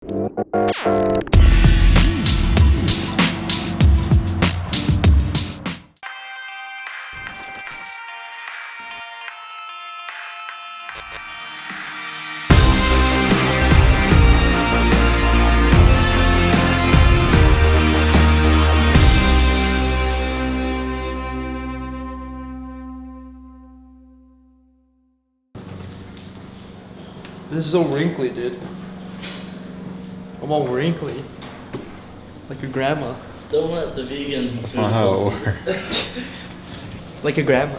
This is so wrinkly, dude. I'm all wrinkly. Like your grandma. Don't let the vegan. That's not how it works. Like your grandma.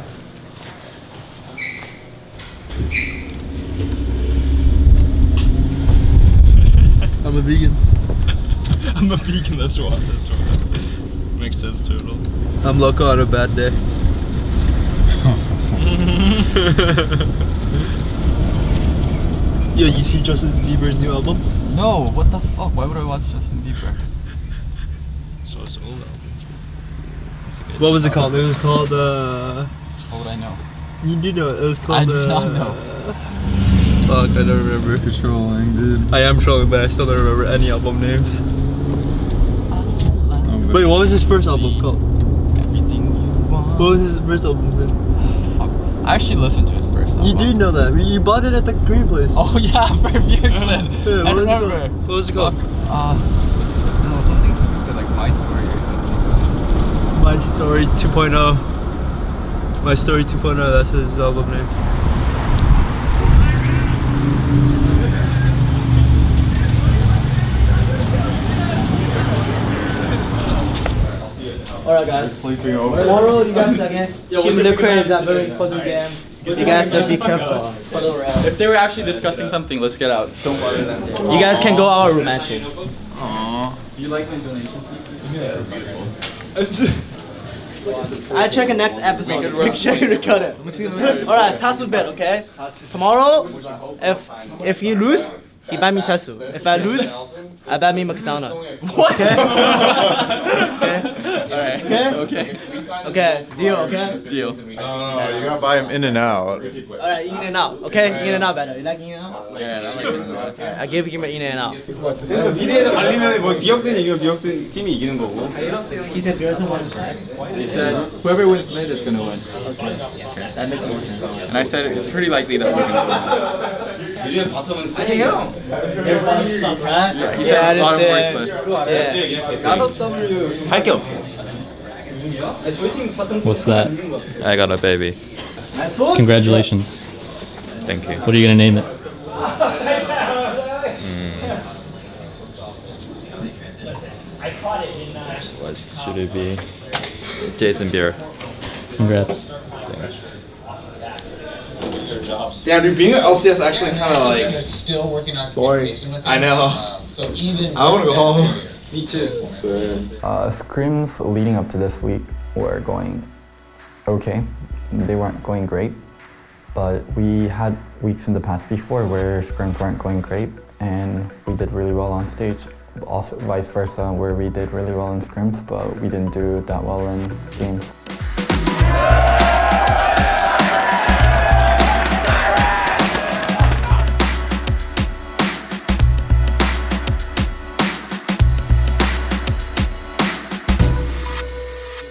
I'm a vegan. I'm a vegan, that's what. Makes sense, total. I'm loco on a bad day. Yo, you see Justin Bieber's new album? No, what the fuck? Why would I watch Justin Bieber? So it's old album. What was it called? It was called How would I know? you do know it was I called do not know. Fuck, I don't remember. You're trolling, dude. I am trolling, but I still don't remember any album names. Wait, what was his first album called? Everything you want. What was his first album then? Fuck. I actually listened to his first album. You do know that. You bought it at the Green Place. Oh yeah, for Björkland. Yeah, I what was it remember. called? What was it called? Fuck. No, something stupid like My Story or something. My Story 2.0. My Story 2.0, that's his album name. Alright guys, Sleeping over. tomorrow you guys against Team Liquid is a very important game. You guys have to be careful. If they were actually discussing something, let's get out. Don't bother them. You guys can go out romantic. Aww. Do you like my donation? Yeah, beautiful. I check the next episode. Make sure you record it. Alright, Tatsu bet, okay? Tomorrow, if you lose, he buy me Tatsu. If I lose, I buy me McDonald's. What? Okay? Alright. Okay? Okay. Okay, deal, okay? Deal. No, you gotta buy him in and out. Alright, in and out, okay? In and out better. You like in and out? Yeah, I like it. I give him an in and out. 미대에서 갈리면 뭐 비역전 이기면 비역전 팀이 이기는 거고. He said Beerson won. They said whoever wins mid is gonna win. That makes more sense. And I said it's pretty likely that we're gonna 요즘 바텀은 아니에요. Everybody suck, right? win. He Yeah, I said bottom understand. worst list. Yeah. 할게 없어. 저희 팀 바텀 What's that? I got a baby. Congratulations. Thank you. What are you gonna name it? What should it be? Jason Beer. Congrats. Thanks. Yeah, dude, being an LCS actually kind of like still working on boring. communication with I them. know. So even I want to go home. Me too. Scrims leading up to this week were going okay. They weren't going great, but we had weeks in the past before where scrims weren't going great and we did really well on stage. Also vice versa, where we did really well in scrims, but we didn't do that well in games.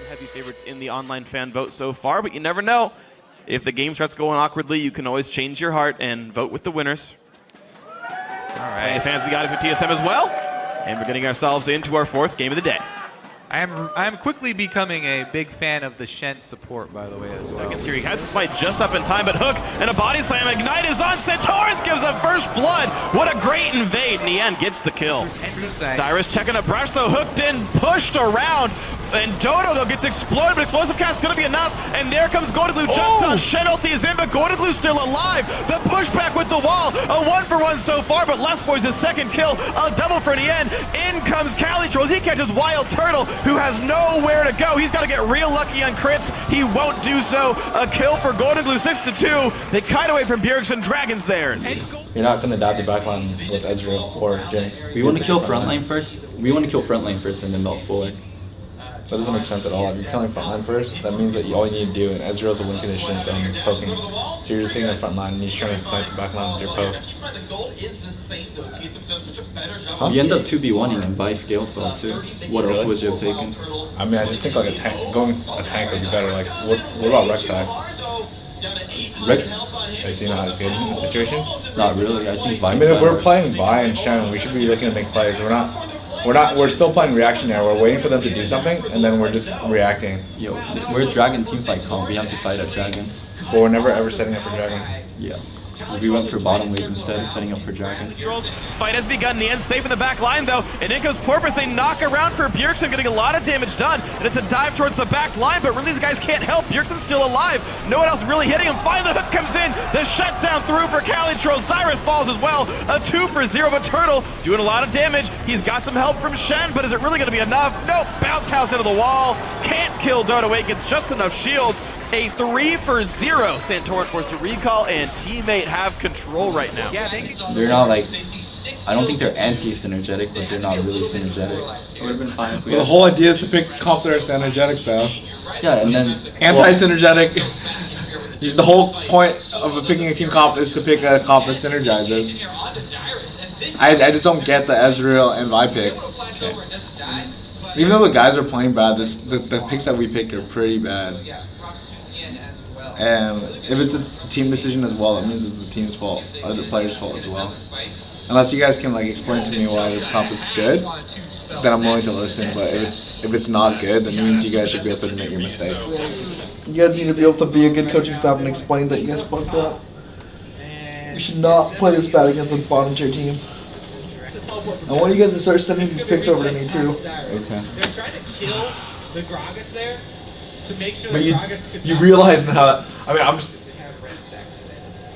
Heavy favorites in the online fan vote so far, but you never know. If the game starts going awkwardly, you can always change your heart and vote with the winners. All right, fans, we got it for TSM as well. And we're getting ourselves into our fourth game of the day. I am quickly becoming a big fan of the Shen support, by the way, as well. Seconds here, he has this fight just up in time, but Hook and a body slam. Ignite is on. Santorans gives up first blood. What a great invade. In the end, gets the kill. Dyrus checking a brush, though. Hooked in, pushed around. And Dodo, though, gets exploded, but Explosive Cast is going to be enough. And there comes Golden Glue. Jumped on. Shen ulti is in, but Golden Glue still alive. The pushback with the wall. A 1-for-1 so far, but Less Boy's his second kill. A double for the end. In comes Calitros. He catches Wild Turtle, who has nowhere to go. He's got to get real lucky on crits. He won't do so. A kill for Golden Glue, 6-2. They kite away from Bjergsen. Dragons theirs. You're not gonna dab the backline with Ezreal or Jinx. We want to kill frontline first. We want to kill frontline first and then melt forward. That doesn't make sense at all. If you're killing frontline first, that means that all you need to do, and Ezreal's a win condition, and it's poking. So you're just hitting the front line, and you're trying to snipe the back line with your poke. You end up 2v1ing and buy scale spell too. What else would you have taken? I mean, I just think like a tank, going a tank would be better. Like, what about Rek'Sai? Rex? Does he know how to get in the situation? Not really. I think I mean, if we're playing Vi and Shen, we should be looking to make plays. We're still playing reaction there. We're waiting for them to do something, and then we're just reacting. Yo, we're a Dragon teamfight comp. We have to fight at Dragon. But we're never ever setting up for Dragon. Yeah. We went for bottom wave instead of setting up for Dragon. Fight has begun. Nian safe in the back line though, and in comes Porpoise. They knock around for Bjergsen, getting a lot of damage done, and it's a dive towards the back line, but really these guys can't help. Bjergsen's still alive. No one else really hitting him. Finally the hook comes in. The shutdown through for Cali Trolls. Dyrus falls as well. A 2 for 0, but Turtle doing a lot of damage. He's got some help from Shen, but is it really going to be enough? Nope. Bounce house into the wall. Can't kill Dota Wake. Gets just enough shields. A 3 for 0. Santorin forced to recall, and teammate have control right now. Yeah, they're not like, I don't think they're anti-synergetic, but they're not really synergetic. It would have been fine if we Well, the whole idea is to pick comps that are synergetic, though. Yeah, and then Anti-synergetic. The whole point of picking a team comp is to pick a comp that synergizes. I just don't get the Ezreal and Vi pick. Okay. Even though the guys are playing bad, the picks that we pick are pretty bad. And if it's a team decision as well, it means it's the team's fault or the player's fault as well. Unless you guys can like explain to me why this comp is good, then I'm willing to listen. But if it's not good, then it means you guys should be able to admit your mistakes. You guys need to be able to be a good coaching staff and explain that you guys fucked up. You should not play this bad against a bottom tier team. I want you guys to start sending these pics over to me too. Okay. They're trying to kill the Gragas there to make sure But the Gragas could you realize now. I mean, I'm just.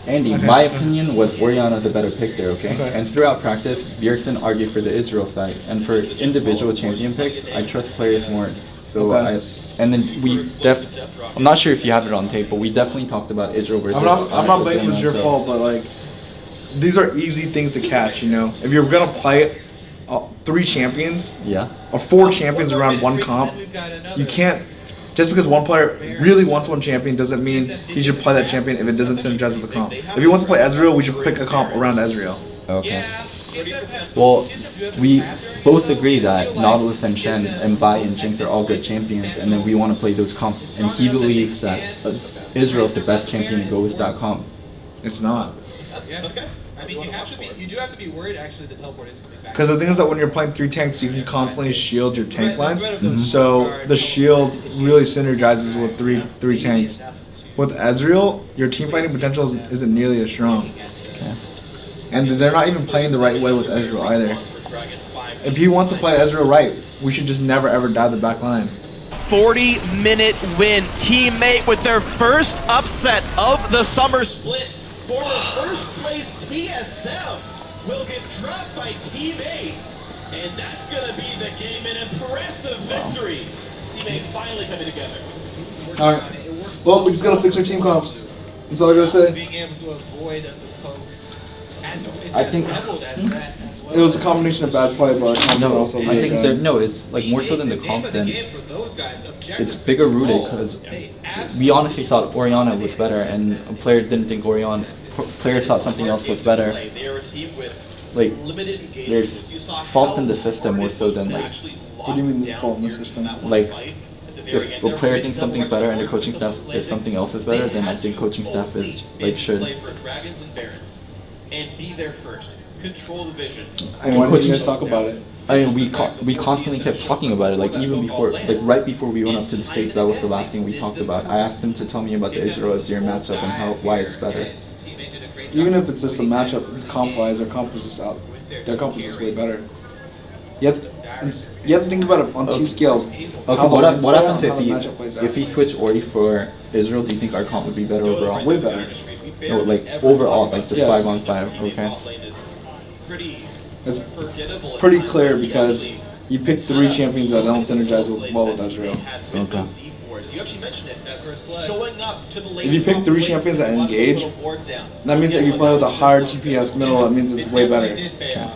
Andy, my opinion was Orianna the better pick there, okay? And throughout practice, Bjergsen argued for the Israel side. And for individual champion picks, I trust players more. So and then I'm not sure if you have it on tape, but we definitely talked about Israel versus I'm not blaming it was your fault, but like, these are easy things to catch, you know? If you're gonna play 3 champions, or 4 champions around one comp, you can't. Just because one player really wants one champion doesn't mean he should play that champion if it doesn't synergize with the comp. If he wants to play Ezreal, we should pick a comp around Ezreal. Okay. Well, we both agree that Nautilus and Shen and Vi and Jinx are all good champions, and then we want to play those comps. And he believes that Israel is the best champion to go with that comp. It's not. Okay. I mean, you do have to be worried actually the teleport is coming back. Because the thing is that when you're playing 3 tanks, you can constantly shield your tank lines. So the shield really synergizes with three tanks. With Ezreal, your team fighting potential isn't nearly as strong. Okay. And they're not even playing the right way with Ezreal either. If he wants to play Ezreal right, we should just never ever dive the back line. 40-minute win. Teammate with their first upset of the summer split. Former first place TSM will get dropped by Teammate. And that's going to be the game. An impressive victory. Teammate finally coming together. Alright. Well, we just gotta fix our team comps. That's all I gotta say. Being able to avoid the poke. I think it was a combination of bad play, but also I think it's like more so than the comp. Then it's bigger rooted because we honestly thought Orianna was better, and a player didn't think players thought something else was better. Like there's fault in the system more so than like. What do you mean the fault in the system? Like if a player thinks something's better and the coaching staff if something else is better, then I think coaching staff is like should. And be there first. Control the vision. And why didn't you guys talk about it? I mean, we constantly kept talking about it. Like even before, like right before we went up to the stage, that was the last thing we talked about. I asked him to tell me about the Israel Azir matchup and why it's better. Even if it's just a matchup comp-wise, their comp was just out. Their comp was just way better. You have to think about it on 2 scales. Okay, what happens if he switched Ori for Israel? Do you think our comp would be better overall? Way better. No, like overall, like just 5 on 5. Okay. It's pretty clear because you pick 3 champions that don't synergize well with Ezreal. Okay. If you pick 3 champions that engage, that means that you play with a higher GPS middle, that means it's way better. Okay.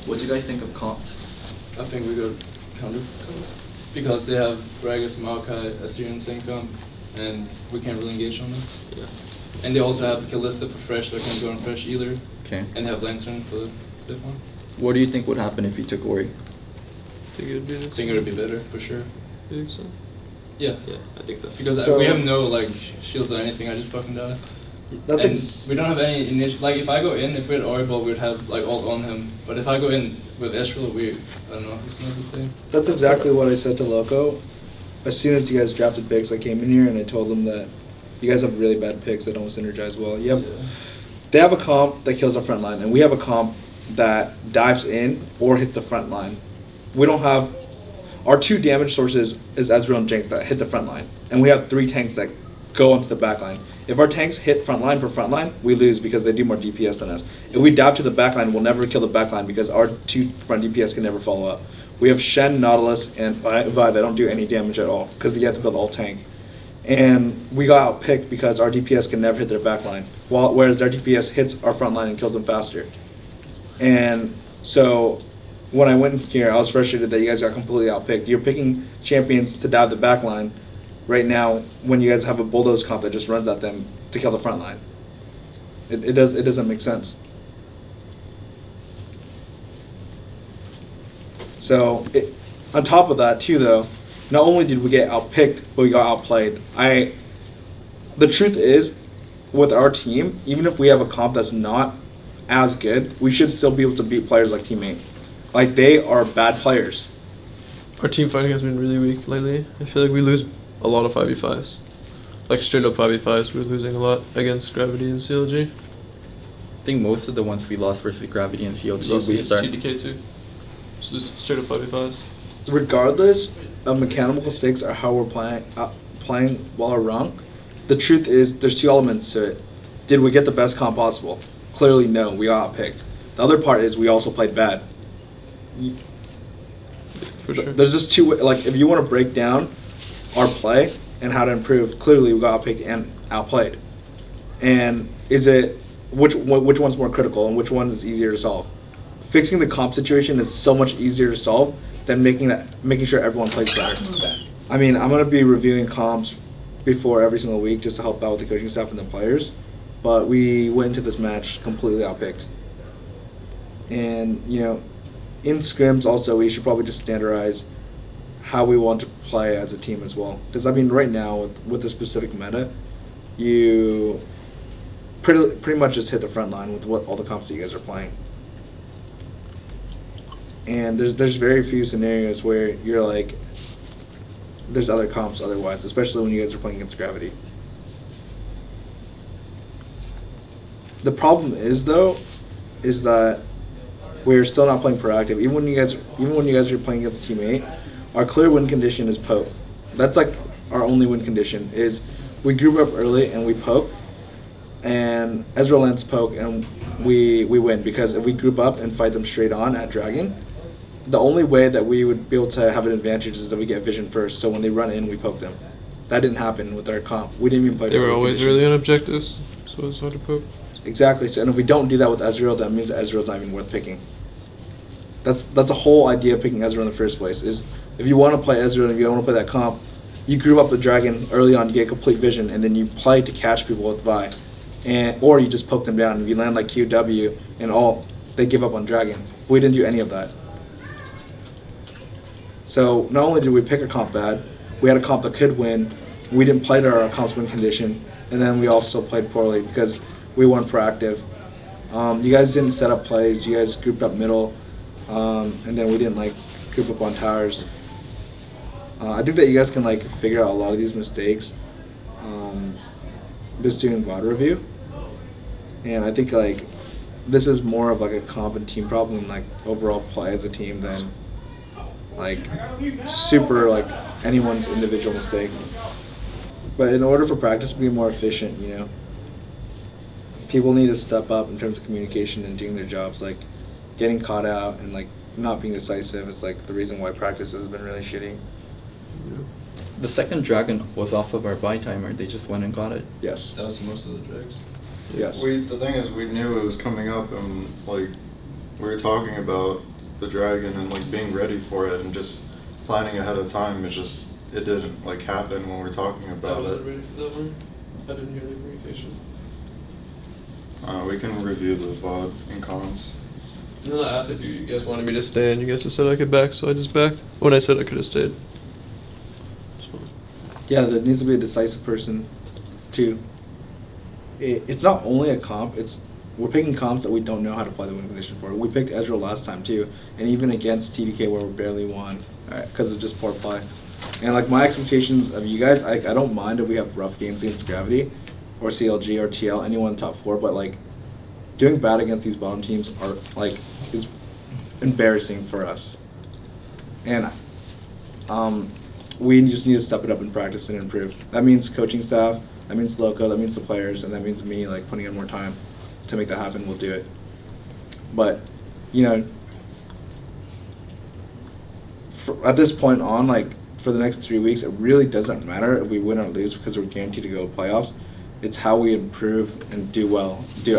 What do you guys think of comps? I think we go counter. Because they have Gragas, Maokai, Assyrian Syncom, and we can't really engage on them. Yeah. And they also have Callista for Fresh, so I can't go on Fresh either. Okay. And they have Lantern for the fifth one. What do you think would happen if you took Ori? Think it would be better, for sure. You think so? Yeah. Yeah, I think so. Because we have no like shields or anything, I just fucking die. That's we don't have any initial, like if I go in, if we had Oribal, we'd have like ult on him. But if I go in with Ezreal, I don't know, it's not the same. That's exactly what I said to Loco. As soon as you guys drafted picks, I came in here and I told them that you guys have really bad picks that don't synergize well. They have a comp that kills the front line, and we have a comp that dives in or hits the front line. We don't have, our 2 damage sources is Ezreal and Jinx that hit the front line, and we have 3 tanks that go into the back line. If our tanks hit front line for front line, we lose because they do more DPS than us. If we dive to the back line, we'll never kill the back line because our 2 front DPS can never follow up. We have Shen, Nautilus, and Vi that don't do any damage at all because you have to build all tank. And we got outpicked because our DPS can never hit their back line, whereas their DPS hits our front line and kills them faster. And so when I went here, I was frustrated that you guys got completely outpicked. You're picking champions to dive the back line right now when you guys have a bulldoze comp that just runs at them to kill the front line. It doesn't make sense. So on top of that too though, not only did we get outpicked, but we got outplayed. The truth is, with our team, even if we have a comp that's not as good, we should still be able to beat players like Team 8. Like, they are bad players. Our team fighting has been really weak lately. I feel like we lose a lot of 5v5s. Like straight up 5v5s, we're losing a lot against Gravity and CLG. I think most of the ones we lost versus Gravity and CLG, we started TDK too. So just straight up 5v5s. Regardless of mechanical stakes or how we're playing well or wrong, the truth is there's 2 elements to it. Did we get the best comp possible? Clearly no, we got outpicked. The other part is we also played bad. For sure. There's just 2, like if you want to break down our play and how to improve, clearly we got outpicked and outplayed. And is it, which one's more critical and which one is easier to solve? Fixing the comp situation is so much easier to solve than making sure everyone plays better. I mean, I'm gonna be reviewing comps before every single week just to help out with the coaching staff and the players, but we went into this match completely outpicked. And you know, in scrims also we should probably just standardize how we want to play as a team as well. Because I mean, right now with the specific meta, you pretty much just hit the front line with all the comps that you guys are playing. And there's very few scenarios where you're like, there's other comps otherwise, especially when you guys are playing against Gravity. The problem is though, is that we're still not playing proactive. Even when you guys are playing against Team 8, our clear win condition is poke. That's like our only win condition is we group up early and we poke, and Ezreal lands poke and we win, because if we group up and fight them straight on at Dragon, the only way that we would be able to have an advantage is if we get vision first, so when they run in, we poke them. That didn't happen with our comp. We didn't even play. They were always early on objectives, so it's hard to poke. Exactly, so, and if we don't do that with Ezreal, that means that Ezreal's not even worth picking. That's the whole idea of picking Ezreal in the first place, is if you want to play Ezreal and if you want to play that comp, you group up the Dragon early on to get complete vision, and then you play to catch people with Vi. Or you just poke them down. If you land like QW and all, they give up on Dragon. We didn't do any of that. So not only did we pick a comp bad, we had a comp that could win, we didn't play to our comp's win condition, and then we also played poorly because we weren't proactive. You guys didn't set up plays, you guys grouped up middle, and then we didn't like group up on towers. I think that you guys can like figure out a lot of these mistakes just doing VOD review. And I think like this is more of like a comp and team problem than like overall play as a team than like super like anyone's individual mistake. But in order for practice to be more efficient, you know, people need to step up in terms of communication and doing their jobs. Like getting caught out and like not being decisive is like the reason why practice has been really shitty. The second Dragon was off of our buy timer. They just went and got it. Yes. That was most of the drags. Yes. The thing is, we knew it was coming up, and like we were talking about the Dragon and like being ready for it, and just planning ahead of time. It didn't like happen when we're talking about it. Ready for that one? I didn't hear the communication. We can review the VOD in comms. And then I asked if you guys wanted me to stay, and you guys just said I could back, so I just backed. When I said I could have stayed. Yeah, there needs to be a decisive person, too. It's not only a comp, we're picking comps that we don't know how to play the win condition for. We picked Ezreal last time, too, and even against TDK where we barely won because of just poor play. And, like, my expectations of you guys, I don't mind if we have rough games against Gravity or CLG or TL, anyone in top 4, but, like, doing bad against these bottom teams is embarrassing for us. And we just need to step it up in practice and improve. That means coaching staff, that means Loco, that means the players, and that means me like putting in more time to make that happen. We'll do it. But, you know, at this point on, like for the next 3 weeks, it really doesn't matter if we win or lose because we're guaranteed to go to playoffs. It's how we improve and do at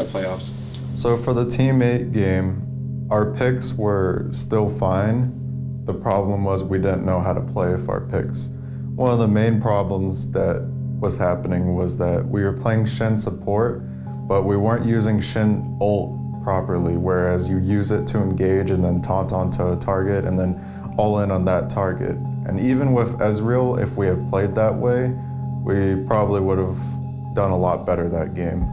playoffs. So for the teammate game, our picks were still fine. The problem was we didn't know how to play with our picks. One of the main problems that was happening was that we were playing Shen support, but we weren't using Shen ult properly, whereas you use it to engage and then taunt onto a target and then all in on that target. And even with Ezreal, if we had played that way, we probably would have done a lot better that game.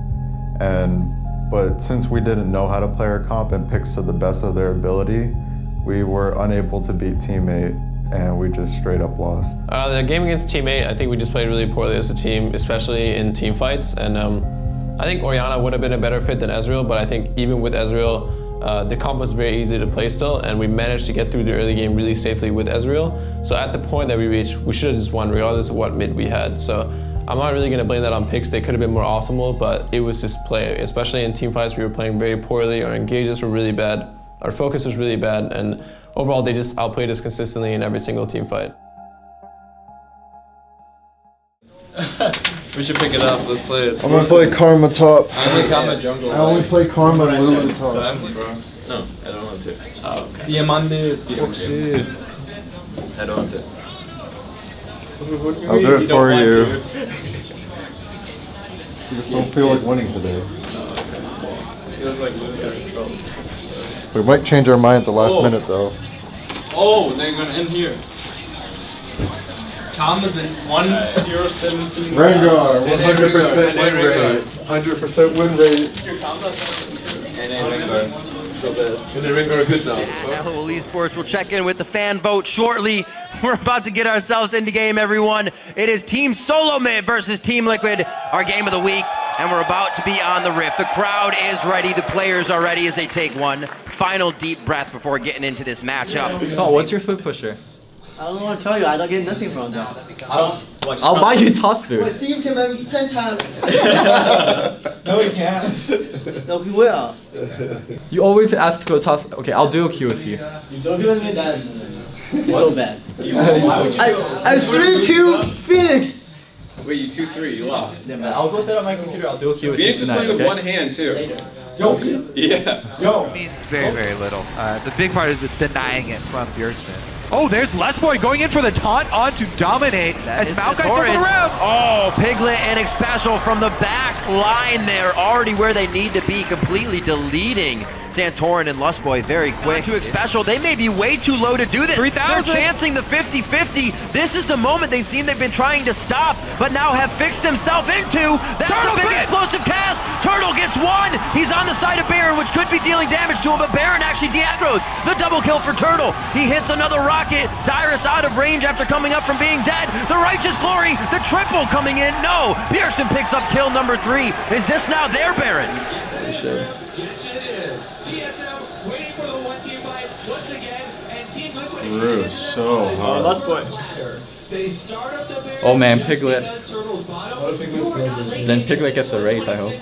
But since we didn't know how to play our comp and picks to the best of their ability, we were unable to beat teammate and we just straight up lost. The game against teammate, I think we just played really poorly as a team, especially in team fights. And I think Orianna would have been a better fit than Ezreal, but I think even with Ezreal, the comp was very easy to play still, and we managed to get through the early game really safely with Ezreal. So at the point that we reached, we should have just won regardless of what mid we had. So I'm not really gonna blame that on picks. They could have been more optimal, but it was just play. Especially in team fights, we were playing very poorly. Our engages were really bad. Our focus was really bad, and overall, they just outplayed us consistently in every single team fight. We should pick it up. Let's play it. I'm gonna play Karma top. I only Karma jungle. I only play Karma Lulu top. No, I don't want to. Oh, okay. Diamantes. I don't want to. I'll do it for you. You just don't feel like winning today. Feels like losing control. We might change our mind at the last minute though. Oh, they're gonna end here. Tom is in 1-0-17. Rengar, 100% win rate. 100% win rate. And then Rengar. So bad. And then Rengar good now. LOL Esports will check in with the fan vote shortly. We're about to get ourselves into game, everyone. It is Team Solo Mid versus Team Liquid, our game of the week. And we're about to be on the rift. The crowd is ready. The players are ready as they take one final deep breath before getting into this matchup. Oh, what's your food pusher? I don't want to tell you. I don't get nothing from them. I'll buy you toss food. Well, Steve can buy me 10 times. No, he can't. No, he will. You always ask to go toss. Okay, I'll do a queue with you. You don't give me that. He's so bad. I 3-2 Phoenix. Wait, you 2-3, you lost. I'll go set up my computer. I'll do a queue with you Phoenix is tonight. playing with one hand too. Yo, yeah. Yo. It means very, very little. The big part is denying it from Bjergsen. Oh, there's Lesboy going in for the taunt on to dominate as Maokai's circled around. Oh, Piglet and Xpecial from the back line there, already where they need to be, completely deleting Santorin and Lustboy very quick. To Xpecial, they may be way too low to do this. 3,000. They're chancing the 50-50. This is the moment they've been trying to stop, but now have fixed themselves into. That's a big explosive cast. Turtle gets one. He's on the side of Baron, which could be dealing damage to him, but Baron actually de-aggroes. The double kill for Turtle. He hits another rocket. Dyrus out of range after coming up from being dead. The Righteous Glory, the triple coming in. No, Bjergsen picks up kill number 3. Is this now their Baron? Yes, it is. TSM waiting for the one-team fight once again, and Team Liquid. Drew, so hard. Last boy. They start up the Baron. Oh man, Piglet. Then Piglet gets the Wraith, I hope.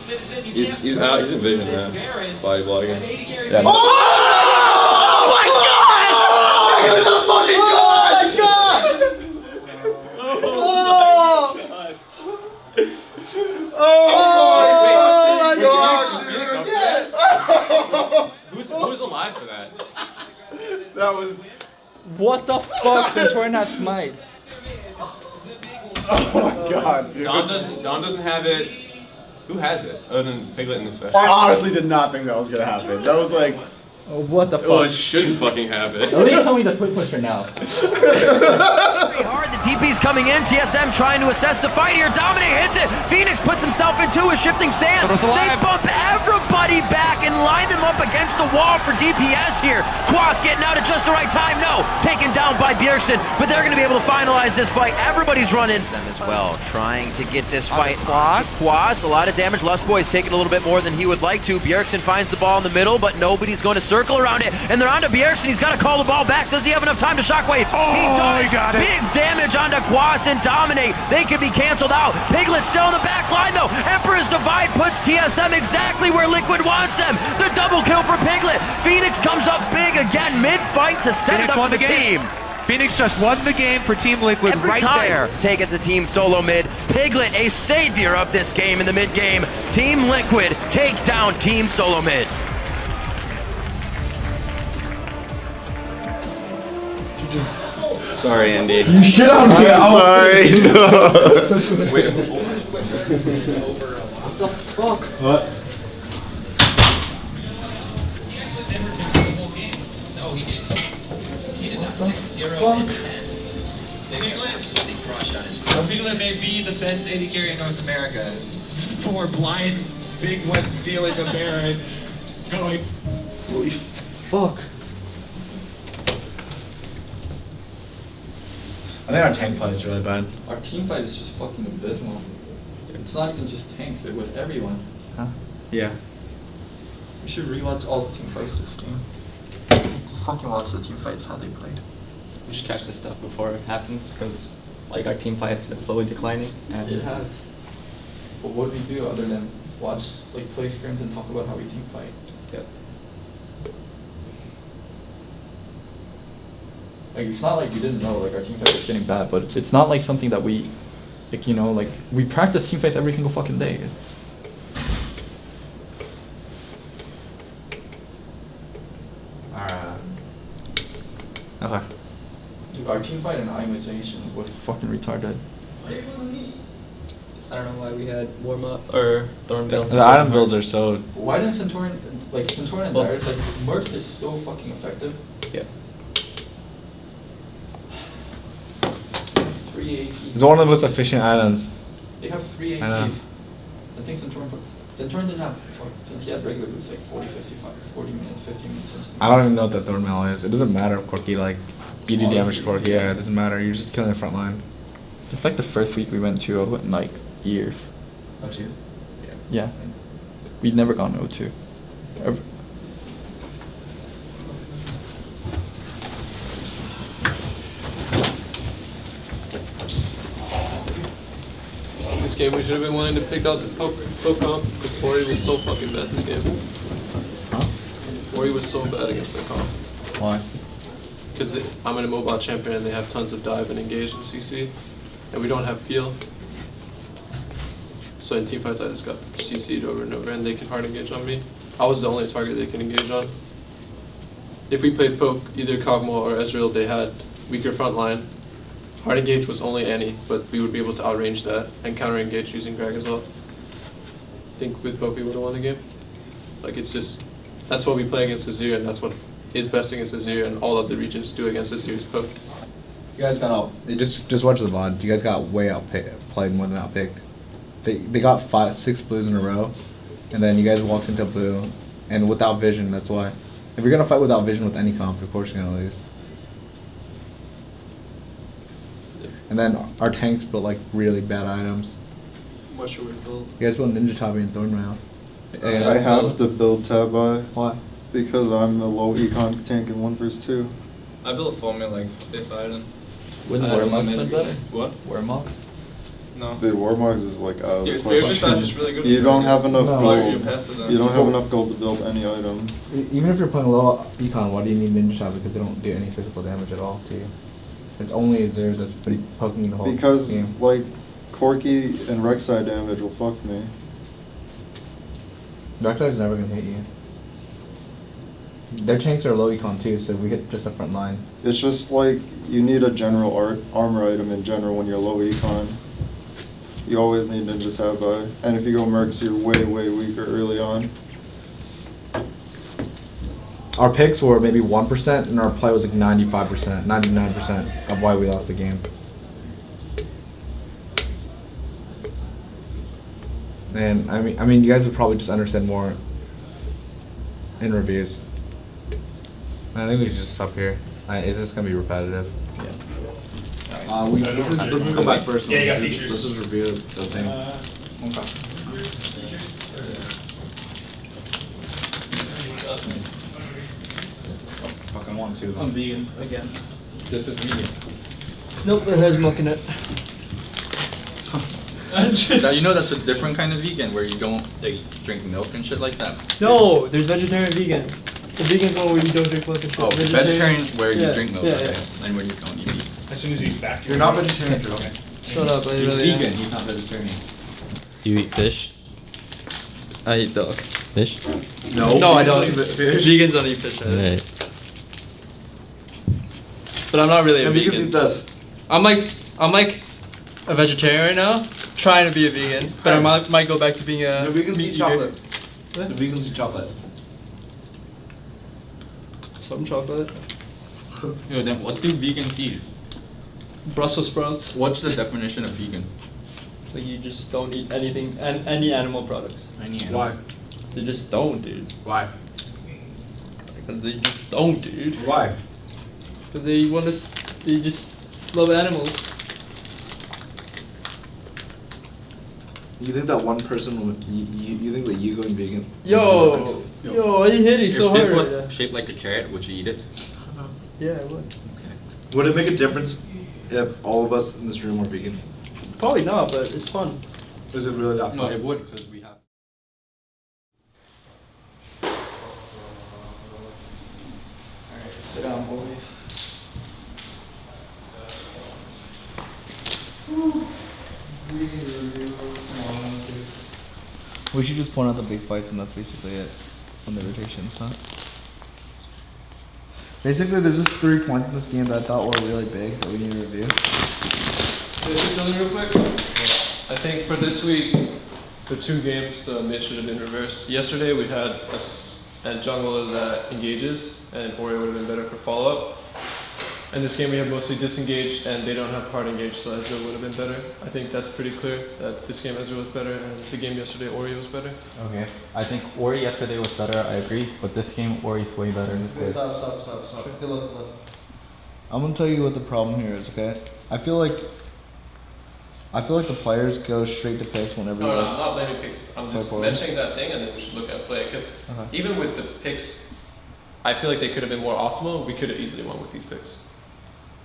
He's out. He's in vision, man. Body blocking. Yeah. Oh my god! He was a fucking god! Oh my god! Who's alive for that? That was What the fuck? Centurion has smite. Oh my god, dude. Don doesn't have it. Who has it other than Piglet in the special? I honestly did not think that was gonna happen. That was like, what the fuck? Well, it shouldn't fucking have it. At least tell me the quick pusher now. Very hard. The TP's coming in. TSM trying to assess the fight here. Dominate hits it. Phoenix puts himself into a shifting sand. They bump everybody back and line them up against the wall for DPS here. Quas getting out at just the right time. No, taken down by Bjergsen, but they're going to be able to finalize this fight. Everybody's running. Them as well, trying to get this fight. Quas, a lot of damage. Lustboy's taking a little bit more than he would like to. Bjergsen finds the ball in the middle, but nobody's going to circle around it. And they're onto Bjergsen. He's got to call the ball back. Does he have enough time to shockwave? He does. He got it. Big damage onto Quas and Dominate. They could be canceled out. Piglet still in the back line though. Emperor's Divide puts TSM exactly where Liquid wants them. The double kill for Piglet. Phoenix comes up big again mid-fight to set it up for the team. Phoenix just won the game for Team Liquid right there. Take it to Team Solo Mid. Piglet, a savior of this game in the mid-game. Team Liquid take down Team Solo Mid. Sorry, Andy. You shit on me. Sorry. Wait. What the fuck? What? No, he didn't. He did not. 6-0 and 10. Absolutely crushed on his group. Piglet may be the best AD carry in North America. For blind, big one stealing the Baron, going. Holy fuck. I think our tank play is really bad. Our team fight is just fucking abysmal. It's not even just tanks, it's with everyone. Huh? Yeah. We should rewatch all the team fights this game. Just fucking watch the team fights, how they played. We should catch this stuff before it happens, because like our team fight's been slowly declining. And It has. But what do we do other than watch, like, play scrims and talk about how we team fight? Yep. Like, it's not like we didn't know, like, our team fight was getting bad, but it's not like something that we, like, you know, like, we practice team fights every single fucking day. It's Okay. Dude, our team fight in iMitation was fucking retarded. I don't know why we had warm up or Thornbill. The item builds are so. Why didn't Centurion, like, Centurion and Dietary, like, Merc is so fucking effective. Yeah. 3 APs. It's one of the most efficient items. They have 3 APs. I know. I think Centurion didn't have, since he had regular boots, like 40, 55, 40 minutes, 50 minutes. I don't even know what that thorn mail is. It doesn't matter if Corky, like, you do damage to Corky. Yeah, it doesn't matter. You're just killing the front line. It's like the first week we went 2-0 in, like, years. Oh, two? Yeah. We'd never gone 0-2. Ever. This game we should have been willing to pick out the poke comp because Ori was so fucking bad this game. Huh? Ori was so bad against their comp. Why? Because I'm an immobile champion and they have tons of dive and engage in CC, and we don't have peel. So in teamfights I just got CC'd over and over and they can hard engage on me. I was the only target they can engage on. If we played poke, either Kog'Maw or Ezreal, they had weaker front line. Hard engage was only Annie, but we would be able to outrange that and counter engage using Greg as well. I think with poke we would have won the game. Like it's just, that's what we play against Azir and that's what is best against Azir and all of the regions do against Azir's poke. You guys got out. Just watch the VOD. You guys got way outplayed more than outpicked. They got 6 blues in a row, and then you guys walked into blue, and without vision. That's why. If you're gonna fight without vision with any comp, of course you're gonna lose. And then our tanks built like really bad items. What should we build? You guys built Ninja Tabi and Thornmail. I have to build Tabi. Why? Because I'm a low econ tank in 1 vs 2. I built Foamy like 5th item. Wouldn't Warmox been better? What? Warmox? No. Dude, Warmogs is like out of the Spearfish question. is really good. You don't have enough No. gold. You pass it You don't have enough gold to build any item. Even if you're playing low econ, why do you need Ninja Tabi? Because they don't do any physical damage at all to you. It's only Azir that's been poking the whole Because game. like Corky and Rek'Sai damage will fuck me. Rek'Sai's never gonna hit you. Their tanks are low econ too, so we hit just the front line. It's just like you need a general armor item in general when you're low econ. You always need Ninja Tabi, and if you go Mercs, you're way weaker early on. Our picks were maybe 1%, and our play was like 95%, 99% of why we lost the game. And I mean, you guys would probably just understand more in reviews. I think we should just stop here. Is this gonna be repetitive? Yeah. Let's go back first. Yeah, you got features. Let's just review the thing. Fucking want to. I'm vegan again. This is vegan. Nope, it has milk in it. Now, you know that's a different kind of vegan where you don't drink milk and shit like that. No, there's vegetarian vegan. The vegan's one where you don't drink milk and shit. Oh, vegetarian where you yeah, drink milk, yeah, okay. yeah. And when you don't eat meat. As soon as he's back. You're not vegetarian, Joe. Okay. Shut up, I He's really vegan, he's not vegetarian. Do you eat fish? I eat dog. Fish? No, I don't. Vegans don't eat fish. Right. But I'm not really a Vegans vegan. eat this. I'm like a vegetarian right now, trying to be a vegan, but I might go back to being a The vegans meat eat eater. chocolate. The vegans eat chocolate. Some chocolate. Yo, then what do vegans eat? Brussels sprouts. What's the definition of vegan? It's like you just don't eat anything, any animal products. Any animal. Why? They just don't, dude. Why? Because they just don't, dude. Why? Because they they just love animals. You think that one person will, you think that you going vegan? Yo, I hit it so If hard. this was shaped like a carrot, would you eat it? Yeah, I would. Would it make a difference if all of us in this room were vegan? Probably not, but it's fun. Is it really that fun? No, it would because we have. Sit down, boys. We should just point out the big fights, and that's basically it on the rotations, huh? Basically, there's just 3 points in this game that I thought were really big that we need to review. Can I say something real quick? I think for this week, the 2 games, the mid should have been reversed. Yesterday we had a jungle that engages, and Oreo would have been better for follow-up. And this game we have mostly disengaged, and they don't have hard engaged, so Ezreal would have been better. I think that's pretty clear, that this game Ezreal was better, and the game yesterday Oreo was better. Okay, I think Ori yesterday was better, I agree, but this game Ori's way better. Okay, stop. Okay, look. I'm gonna tell you what the problem here is, okay? I feel like the players go straight to picks whenever No, you I'm guys not blaming picks. I'm just mentioning that thing, and then we should look at play. Because even with the picks, I feel like they could have been more optimal. We could have easily won with these picks.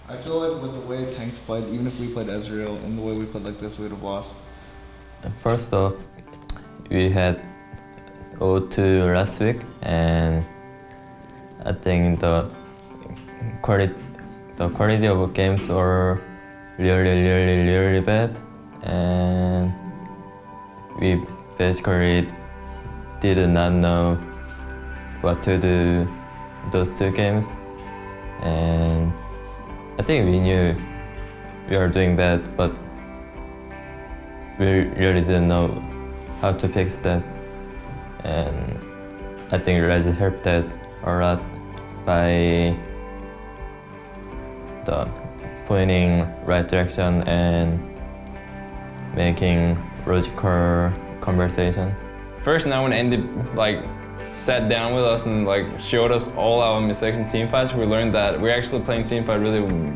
I feel like with the way tanks played, even if we played Ezreal and the way we played like this, we would have lost. First off, we had O2 last week, and I think the quality of games are really bad, and we basically did not know what to do those 2 games, and I think we knew we were doing bad, but we really didn't know how to fix that, and I think Rezi helped that a lot by the pointing right direction and making logical conversation. First, now when Andy sat down with us and showed us all our mistakes in teamfights, we learned that we're actually playing teamfight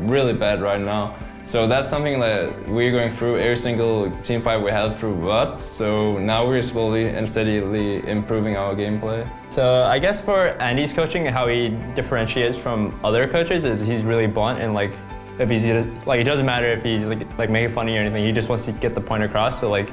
really bad right now. So that's something that we're going through every single teamfight we had through VODs. So now we're slowly and steadily improving our gameplay. So I guess for Andy's coaching, how he differentiates from other coaches is he's really blunt and if he's it doesn't matter if he's making fun of you or anything. He just wants to get the point across. So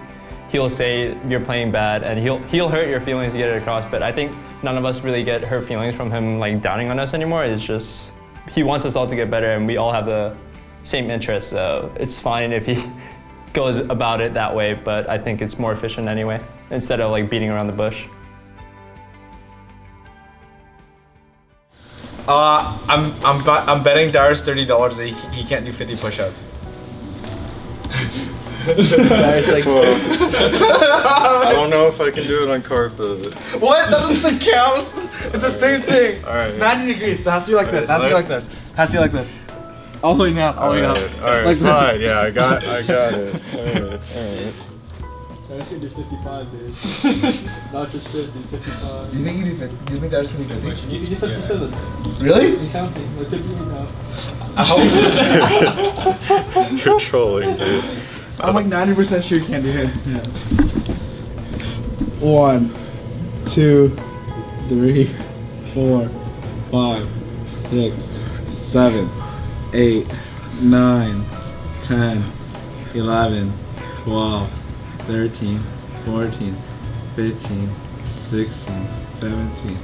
he'll say you're playing bad, and he'll hurt your feelings to get it across. But I think none of us really get hurt feelings from him downing on us anymore. It's just he wants us all to get better, and we all have the same interests. So it's fine if he goes about it that way. But I think it's more efficient anyway, instead of beating around the bush. I'm betting Darius $30 that he can't do 50 push-ups. Darius like. I don't know if I can do it on carpet. What? That doesn't count. It's the same thing. All right. 90 degrees. So it has to be like this. Has to be like this. Has to be like this. All the way down. All the way down. All right. Like Fine. Yeah, I got it. All right. I should do 55, dude. Not just 50, 55. You think you do 50? Do you think Darius can do 50? You can do 57. Really? You're counting. Like 50 now. You're trolling, dude. I'm like 90% sure you can't do it. Yeah. 1, 2, 3, 4, 5, 6, 7, 8, 9, 10, 11, 12, 13, 14, 15, 16, 17,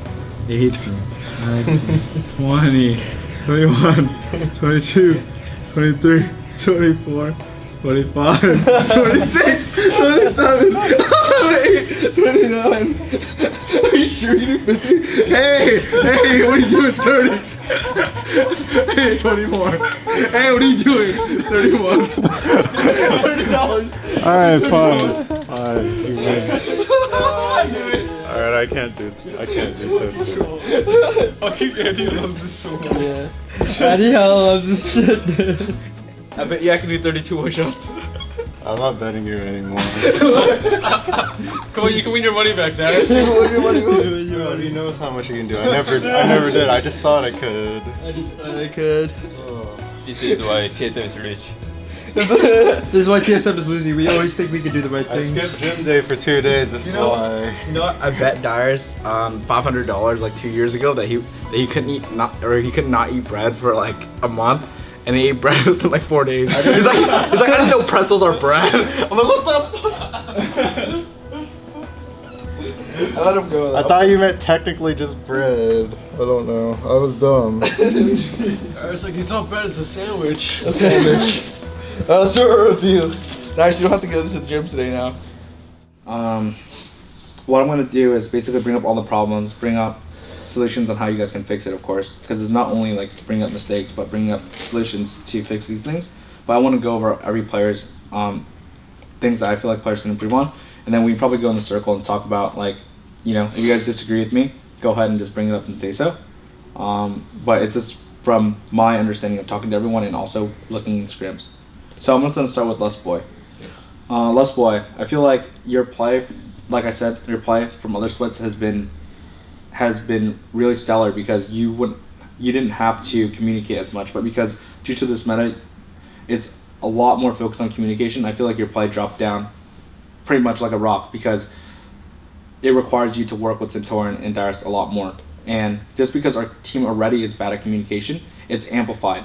18, 19, 20, 21, 22, 23, 24, 25, 26, 27, 28, 29. Are you sure you do 50? Hey, what are you doing? 30. Hey, 24. Hey, what are you doing? 31. $30. Alright, fine. Fine. You win. Alright, I can't do 50. Fucking Andy loves this so much. Yeah. Andy hell loves this shit, dude. I bet you I can do 32 push-ups. I'm not betting you anymore. Come on, you can win your money back, Darius. He knows how much he can do. I never did. I just thought I could. This is why TSM is rich. This is why TSM is losing. We always think we can do the right I things. skipped gym day for 2 days. That's why. You know what? I bet Darius $500 like 2 years ago that he couldn't he could not eat bread for like a month. And he ate bread within like 4 days. He's like, I didn't know pretzels are bread. I'm like, what the fuck? I let him go. I thought you meant technically just bread. I don't know. I was dumb. It's like, it's not bread, it's a sandwich. A sandwich. Let's do a review. Nice, you don't have to go to the gym today now. What I'm gonna do is basically bring up all the problems, bring up solutions on how you guys can fix it, of course, because it's not only like bringing up mistakes, but bringing up solutions to fix these things. But I want to go over every player's things that I feel like players can improve on, and then we probably go in a circle and talk about, like, you know, if you guys disagree with me, go ahead and just bring it up and say so. But it's just from my understanding of talking to everyone and also looking in scrims. So I'm just gonna start with Lust Boy. Lust Boy, I feel like your play, like I said, your play from other splits has been really stellar because you didn't have to communicate as much, but because due to this meta, it's a lot more focused on communication. I feel like your play dropped down pretty much like a rock because it requires you to work with Centauran and Darius a lot more. And just because our team already is bad at communication, it's amplified.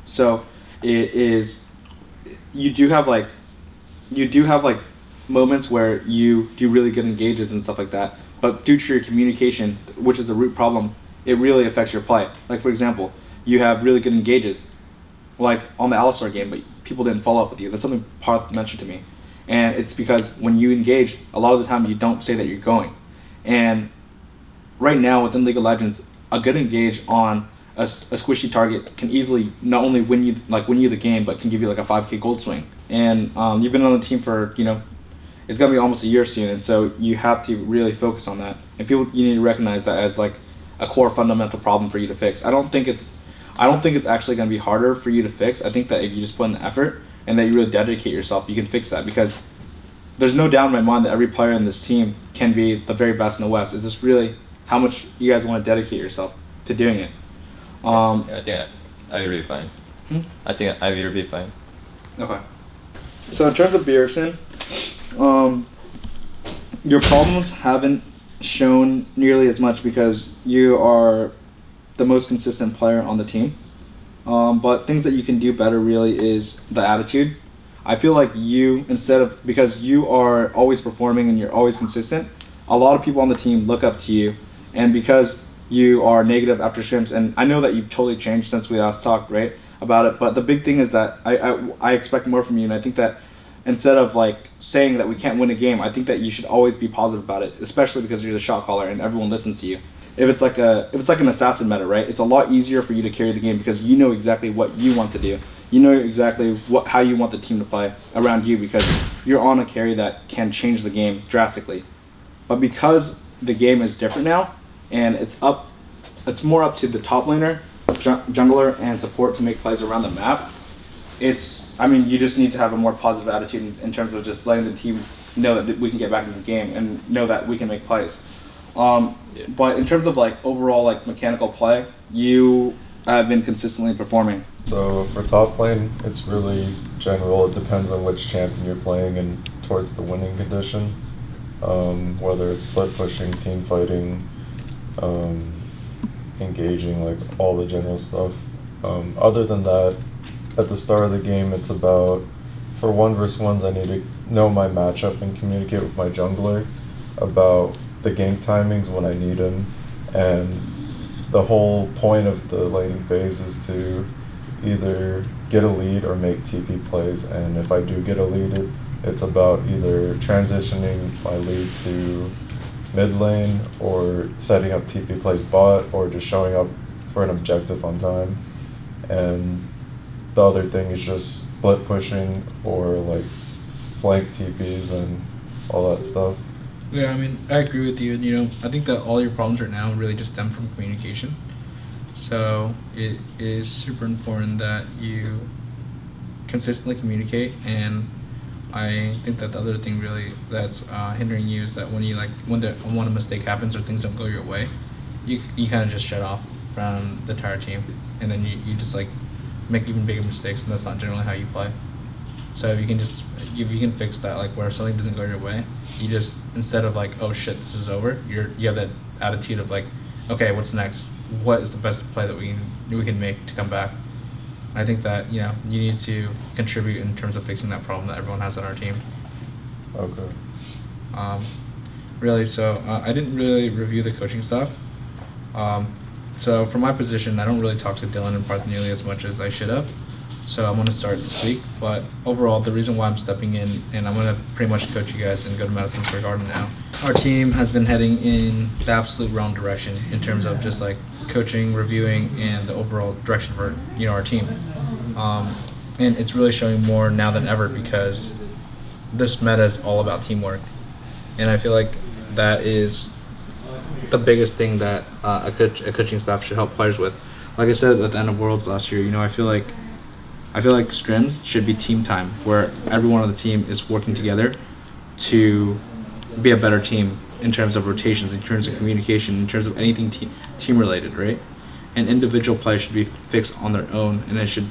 So you do have moments where you do really good engages and stuff like that. But due to your communication, which is the root problem, it really affects your play. Like, for example, you have really good engages, like on the Alistar game, but people didn't follow up with you. That's something Parth mentioned to me. And it's because when you engage, a lot of the time you don't say that you're going. And right now within League of Legends, a good engage on a squishy target can easily not only win you the game, but can give you like a 5k gold swing. And you've been on the team for, you know, it's gonna be almost a year soon, and so you have to really focus on that. And you need to recognize that as like a core fundamental problem for you to fix. I don't think it's actually gonna be harder for you to fix. I think that if you just put in the effort and that you really dedicate yourself, you can fix that, because there's no doubt in my mind that every player in this team can be the very best in the West. It's just really how much you guys want to dedicate yourself to doing it. I think I will be fine. I think I will be fine. Okay. So in terms of Bjergsen, your problems haven't shown nearly as much because you are the most consistent player on the team. But things that you can do better really is the attitude. I feel like because you are always performing and you're always consistent, a lot of people on the team look up to you, and because you are negative after scrims, and I know that you've totally changed since we last talked, right, about it, but the big thing is that I expect more from you, and I think that instead of like saying that we can't win a game, I think that you should always be positive about it, especially because you're the shot caller and everyone listens to you. if it's like an assassin meta, right? It's a lot easier for you to carry the game because you know exactly what you want to do. You know exactly how you want the team to play around you because you're on a carry that can change the game drastically. But because the game is different now, and it's more up to the top laner, jungler, and support to make plays around the map. You just need to have a more positive attitude in terms of just letting the team know that we can get back into the game and know that we can make plays. But in terms of like overall like mechanical play, you have been consistently performing. So for top lane, it's really general. It depends on which champion you're playing and towards the winning condition. Whether it's split pushing, team fighting, engaging, like all the general stuff. Other than that, at the start of the game, it's about, for 1v1s, I need to know my matchup and communicate with my jungler about the gank timings when I need him. And the whole point of the laning phase is to either get a lead or make TP plays. And if I do get a lead, it's about either transitioning my lead to mid lane or setting up TP plays bot or just showing up for an objective on time. And the other thing is just split pushing or like flank TPs and all that stuff. Yeah, I mean, I agree with you. I think that all your problems right now really just stem from communication. So it is super important that you consistently communicate, and I think that the other thing really that's hindering you is that when a mistake happens or things don't go your way, you kind of just shut off from the entire team, and then you just like make even bigger mistakes, and that's not generally how you play. So if you can fix that, like where something doesn't go your way, you just, instead of like, oh shit, this is over, you have that attitude of like, okay, what's next? What is the best play that we can make to come back? I think that you need to contribute in terms of fixing that problem that everyone has on our team. Okay. Really, so I didn't really review the coaching stuff. So from my position, I don't really talk to Dylan and Parth nearly as much as I should have. So I'm going to start this week. But overall, the reason why I'm stepping in, and I'm going to pretty much coach you guys and go to Madison Square Garden now. Our team has been heading in the absolute wrong direction in terms of just like coaching, reviewing, and the overall direction for our team. And it's really showing more now than ever because this meta is all about teamwork. And I feel like that is the biggest thing that a coaching staff should help players with. Like I said at the end of Worlds last year, I feel like scrims should be team time, where everyone on the team is working together to be a better team in terms of rotations, in terms of communication, in terms of anything team related, right? And individual players should be fixed on their own, and it should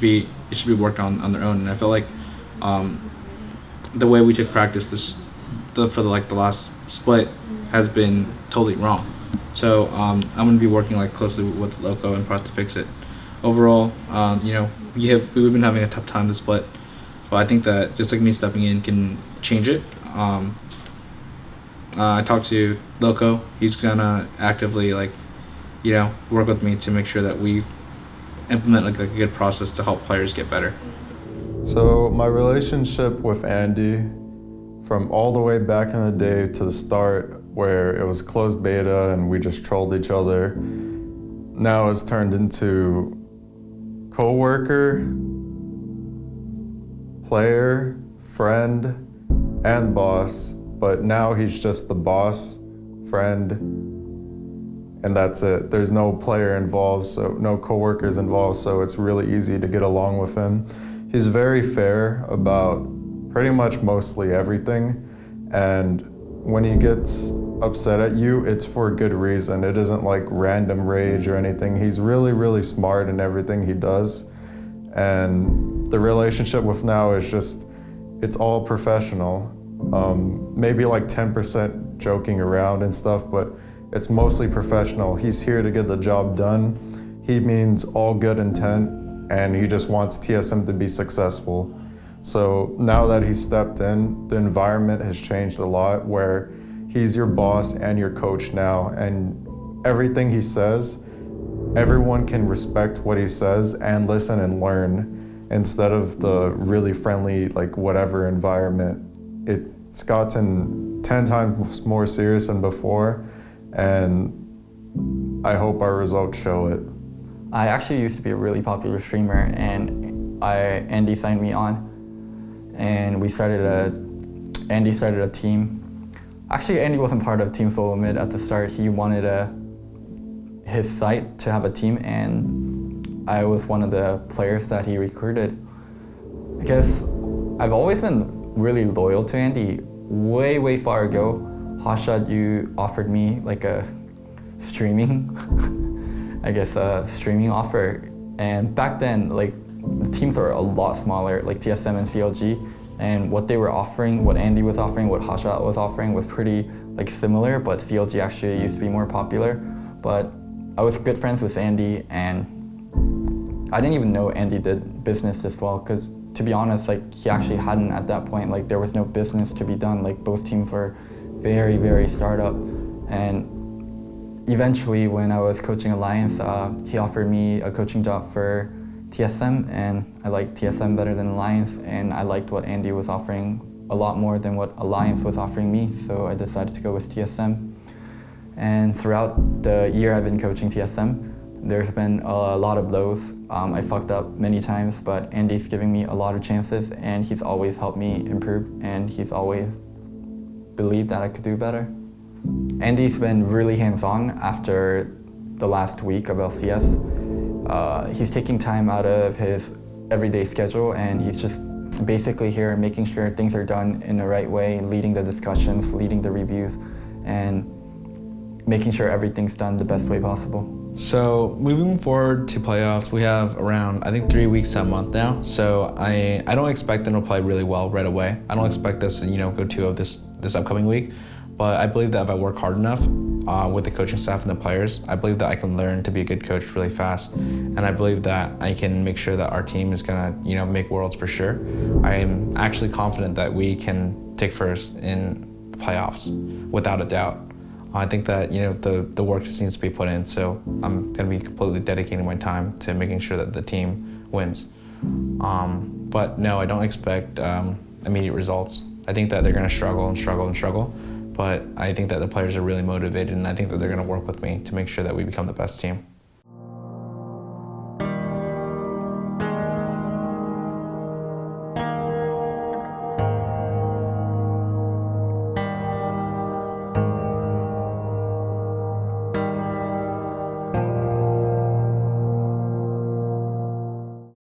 be worked on their own. And I feel like the way we took practice for the last split has been totally wrong. So I'm going to be working closely with Loco and Pratt to fix it. Overall, we've been having a tough time this split, but I think that just like me stepping in can change it. I talked to Loco. He's gonna actively work with me to make sure that we implement a good process to help players get better. So my relationship with Andy, from all the way back in the day to the start where it was closed beta and we just trolled each other, now has turned into co-worker, player, friend, and boss. But now he's just the boss, friend, and that's it. There's no player involved, so no co-workers involved, so it's really easy to get along with him. He's very fair about pretty much mostly everything, and when he gets upset at you, it's for a good reason. It isn't like random rage or anything. He's really, really smart in everything he does, and the relationship with now is just, it's all professional. Maybe 10% joking around and stuff, but it's mostly professional. He's here to get the job done. He means all good intent, and he just wants TSM to be successful. So now that he's stepped in, the environment has changed a lot, where he's your boss and your coach now, and everything he says, everyone can respect what he says and listen and learn, instead of the really friendly whatever environment. It's gotten 10 times more serious than before, and I hope our results show it. I actually used to be a really popular streamer, and Andy signed me on, and Andy started a team. Actually, Andy wasn't part of Team Solo Mid at the start. He wanted his site to have a team, and I was one of the players that he recruited. I guess I've always been really loyal to Andy. Way far ago, Hashad, you offered me like a streaming, I guess a streaming offer. And back then, like the teams were a lot smaller, like TSM and CLG. And what they were offering, what Andy was offering, what Hashad was offering was pretty like similar, but CLG actually used to be more popular. But I was good friends with Andy, and I didn't even know Andy did business as well, because to be honest, like he actually hadn't at that point. Like there was no business to be done. Like both teams were very startup. And eventually, when I was coaching Alliance, he offered me a coaching job for TSM, and I liked TSM better than Alliance, and I liked what Andy was offering a lot more than what Alliance was offering me, so I decided to go with TSM. And throughout the year I've been coaching TSM, there's been a lot of lows. I fucked up many times, but Andy's giving me a lot of chances, and he's always helped me improve, and he's always believed that I could do better. Andy's been really hands-on after the last week of LCS. He's taking time out of his everyday schedule, and he's just basically here making sure things are done in the right way, leading the discussions, leading the reviews, and making sure everything's done the best way possible. So moving forward to playoffs, we have around, I think, 3 weeks to a month now. So I don't expect them to play really well right away. I don't expect us to, go 2-0 this upcoming week. But I believe that if I work hard enough with the coaching staff and the players, I believe that I can learn to be a good coach really fast. And I believe that I can make sure that our team is gonna, make worlds for sure. I am actually confident that we can take first in the playoffs, without a doubt. I think that, the work just needs to be put in. So I'm gonna be completely dedicating my time to making sure that the team wins. But no, I don't expect immediate results. I think that they're gonna struggle. But I think that the players are really motivated, and I think that they're going to work with me to make sure that we become the best team.